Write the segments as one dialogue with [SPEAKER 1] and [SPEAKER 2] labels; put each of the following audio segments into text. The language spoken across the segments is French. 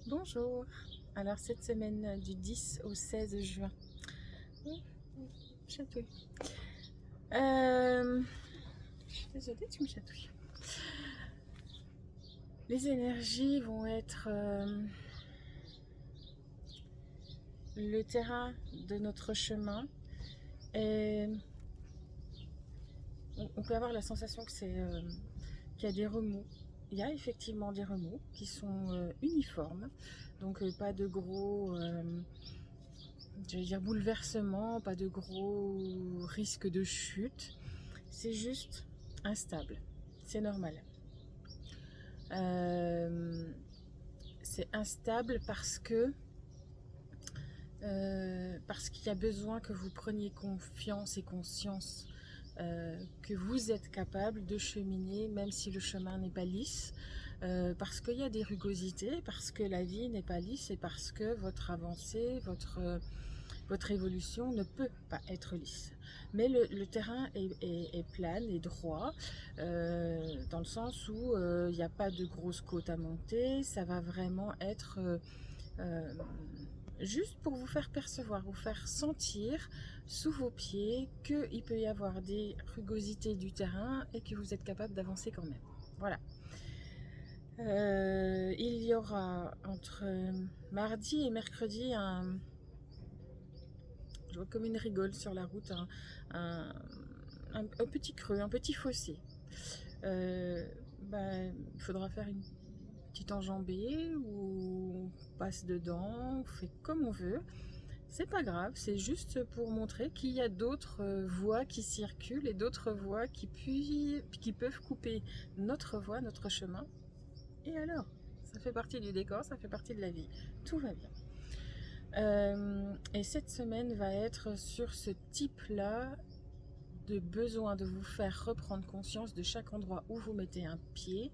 [SPEAKER 1] Bonjour. Alors cette semaine du 10 au 16 juin. Chatouille. Je suis désolée, tu me chatouilles. Les énergies vont être le terrain de notre chemin. Et on peut avoir la sensation que qu'il y a des remous. Il y a effectivement des remous qui sont uniformes. Donc pas de gros j'allais dire bouleversement, pas de gros risque de chute. C'est juste instable. C'est normal. C'est instable parce qu'il y a besoin que vous preniez confiance et conscience que vous êtes capable de cheminer même si le chemin n'est pas lisse, parce qu'il y a des rugosités, parce que la vie n'est pas lisse et parce que votre avancée, votre évolution ne peut pas être lisse. Mais le terrain est plane et droit, dans le sens où il n'y a pas de grosses côtes à monter. Ça va vraiment être juste pour vous faire percevoir, vous faire sentir sous vos pieds qu'il peut y avoir des rugosités du terrain et que vous êtes capable d'avancer quand même. Voilà. Il y aura entre mardi et mercredi je vois comme une rigole sur la route, un petit creux, un petit fossé. Il faudra faire une petite enjambée ou on passe dedans, on fait comme on veut. C'est pas grave, c'est juste pour montrer qu'il y a d'autres voies qui circulent et d'autres voies qui peuvent couper notre voie, notre chemin. Et alors, ça fait partie du décor, ça fait partie de la vie. Tout va bien. Et cette semaine va être sur ce type-là de besoin de vous faire reprendre conscience de chaque endroit où vous mettez un pied,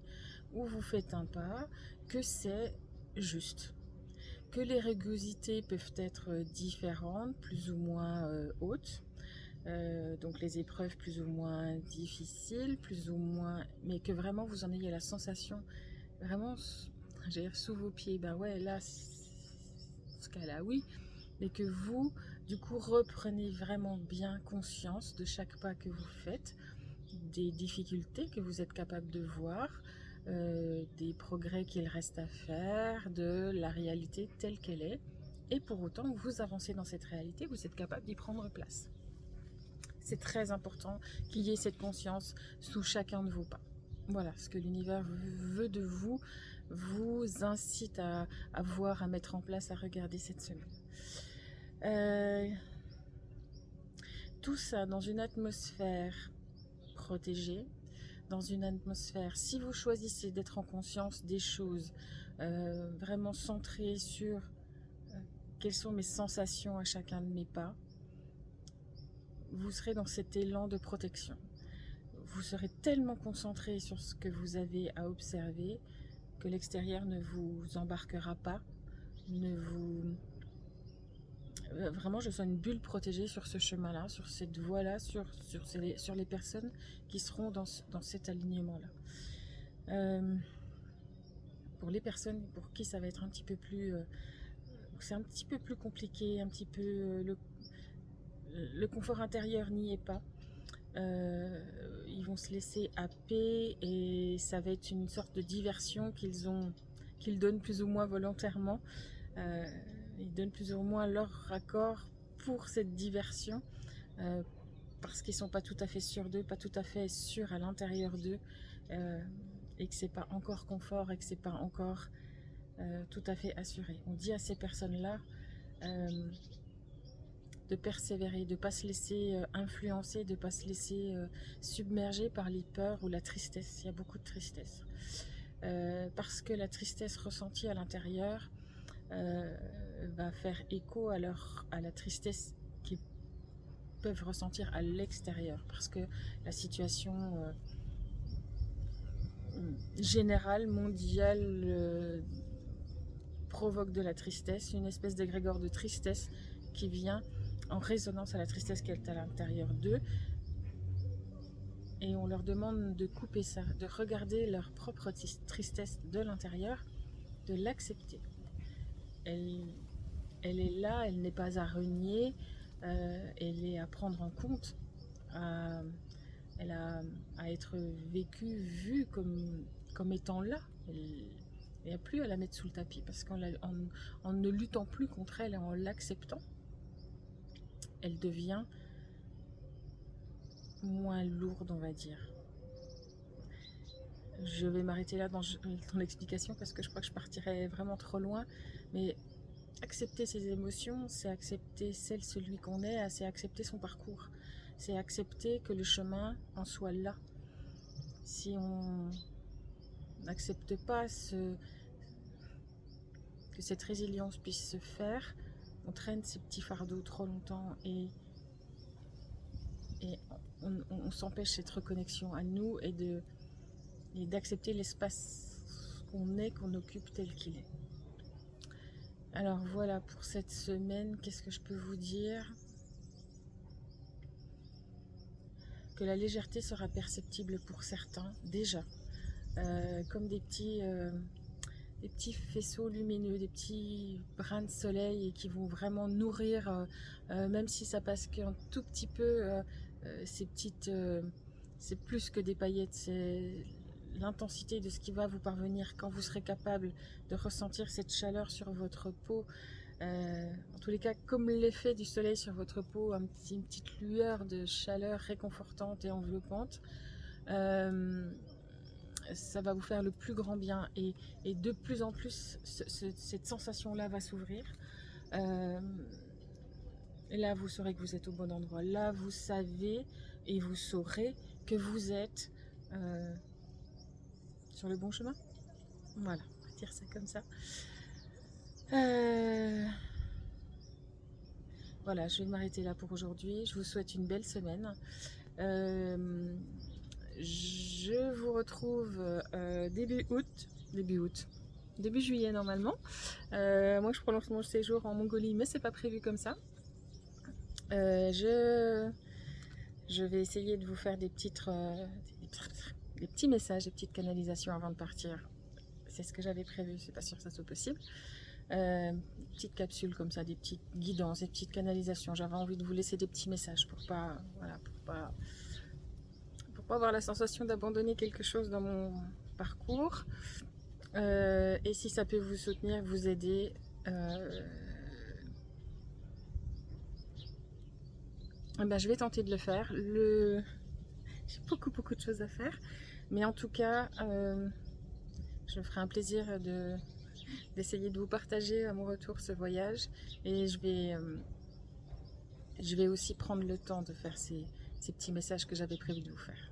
[SPEAKER 1] où vous faites un pas, que c'est juste. Que les rugosités peuvent être différentes, plus ou moins hautes. Donc les épreuves plus ou moins difficiles, plus ou moins, mais que vraiment vous en ayez la sensation, vraiment, j'ai dire sous vos pieds, ben ouais, là, ce cas-là, oui, mais que vous, du coup, reprenez vraiment bien conscience de chaque pas que vous faites, des difficultés que vous êtes capable de voir, des progrès qu'il reste à faire, de la réalité telle qu'elle est, et pour autant, vous avancez dans cette réalité, vous êtes capable d'y prendre place. C'est très important qu'il y ait cette conscience sous chacun de vos pas. Voilà, ce que l'univers veut de vous, vous incite à voir, à mettre en place, à regarder cette semaine. Tout ça dans une atmosphère protégée, dans une atmosphère, si vous choisissez d'être en conscience des choses, vraiment centré sur quelles sont mes sensations à chacun de mes pas, vous serez dans cet élan de protection. Vous serez tellement concentré sur ce que vous avez à observer que l'extérieur ne vous embarquera pas, vraiment, je sens une bulle protégée sur ce chemin-là, sur cette voie-là, sur les personnes qui seront dans cet alignement-là. Pour les personnes pour qui ça va être un petit peu plus... c'est un petit peu plus compliqué, un petit peu... le confort intérieur n'y est pas. Ils vont se laisser happer et ça va être une sorte de diversion qu'ils donnent plus ou moins volontairement. Ils donnent plus ou moins leur accord pour cette diversion, parce qu'ils ne sont pas tout à fait sûrs d'eux, pas tout à fait sûrs à l'intérieur d'eux, et que c'est pas encore confort et que c'est pas encore tout à fait assuré. On dit à ces personnes-là de persévérer, de ne pas se laisser influencer, de ne pas se laisser submerger par les peurs ou la tristesse. Il y a beaucoup de tristesse. Parce que la tristesse ressentie à l'intérieur va faire écho à la tristesse qu'ils peuvent ressentir à l'extérieur. Parce que la situation générale, mondiale, provoque de la tristesse, une espèce d'égrégore de tristesse qui vient en résonance à la tristesse qui est à l'intérieur d'eux, et on leur demande de couper ça, de regarder leur propre tristesse de l'intérieur, de l'accepter. elle est là, elle n'est pas à renier, elle est à prendre en compte, elle a à être vécue, vue comme étant là. Il n'y a plus à la mettre sous le tapis, parce qu'en ne luttant plus contre elle et en l'acceptant, elle devient moins lourde, on va dire. Je vais m'arrêter là dans l'explication, parce que je crois que je partirais vraiment trop loin, mais accepter ses émotions, c'est accepter celui qu'on est, c'est accepter son parcours, c'est accepter que le chemin en soit là. Si on n'accepte pas que cette résilience puisse se faire, on traîne ces petits fardeaux trop longtemps et on s'empêche cette reconnexion à nous et d'accepter l'espace qu'on occupe tel qu'il est. Alors voilà pour cette semaine, qu'est-ce que je peux vous dire? Que la légèreté sera perceptible pour certains, déjà, comme des petits faisceaux lumineux, des petits brins de soleil et qui vont vraiment nourrir, même si ça passe qu'un tout petit peu, ces petites... c'est plus que des paillettes, c'est l'intensité de ce qui va vous parvenir quand vous serez capable de ressentir cette chaleur sur votre peau. En tous les cas, comme l'effet du soleil sur votre peau, une petite lueur de chaleur réconfortante et enveloppante, ça va vous faire le plus grand bien, et de plus en plus cette sensation là va s'ouvrir, et là vous saurez que vous êtes au bon endroit, là vous savez et vous saurez que vous êtes sur le bon chemin. Voilà, on va dire ça comme ça. Voilà, je vais m'arrêter là pour aujourd'hui. Je vous souhaite une belle semaine. Je vous retrouve début juillet normalement. Moi je prolonge mon séjour en Mongolie, mais c'est pas prévu comme ça. Je vais essayer de vous faire des petits messages, des petites canalisations avant de partir. C'est ce que j'avais prévu, c'est pas sûr que ça soit possible. Petites capsules comme ça, des petites guidances, des petites canalisations. J'avais envie de vous laisser des petits messages pour pas avoir la sensation d'abandonner quelque chose dans mon parcours. Et si ça peut vous soutenir, vous aider, je vais tenter de le faire. J'ai beaucoup de choses à faire, mais en tout cas, je me ferai un plaisir d'essayer de vous partager à mon retour ce voyage, et je vais aussi prendre le temps de faire ces petits messages que j'avais prévu de vous faire.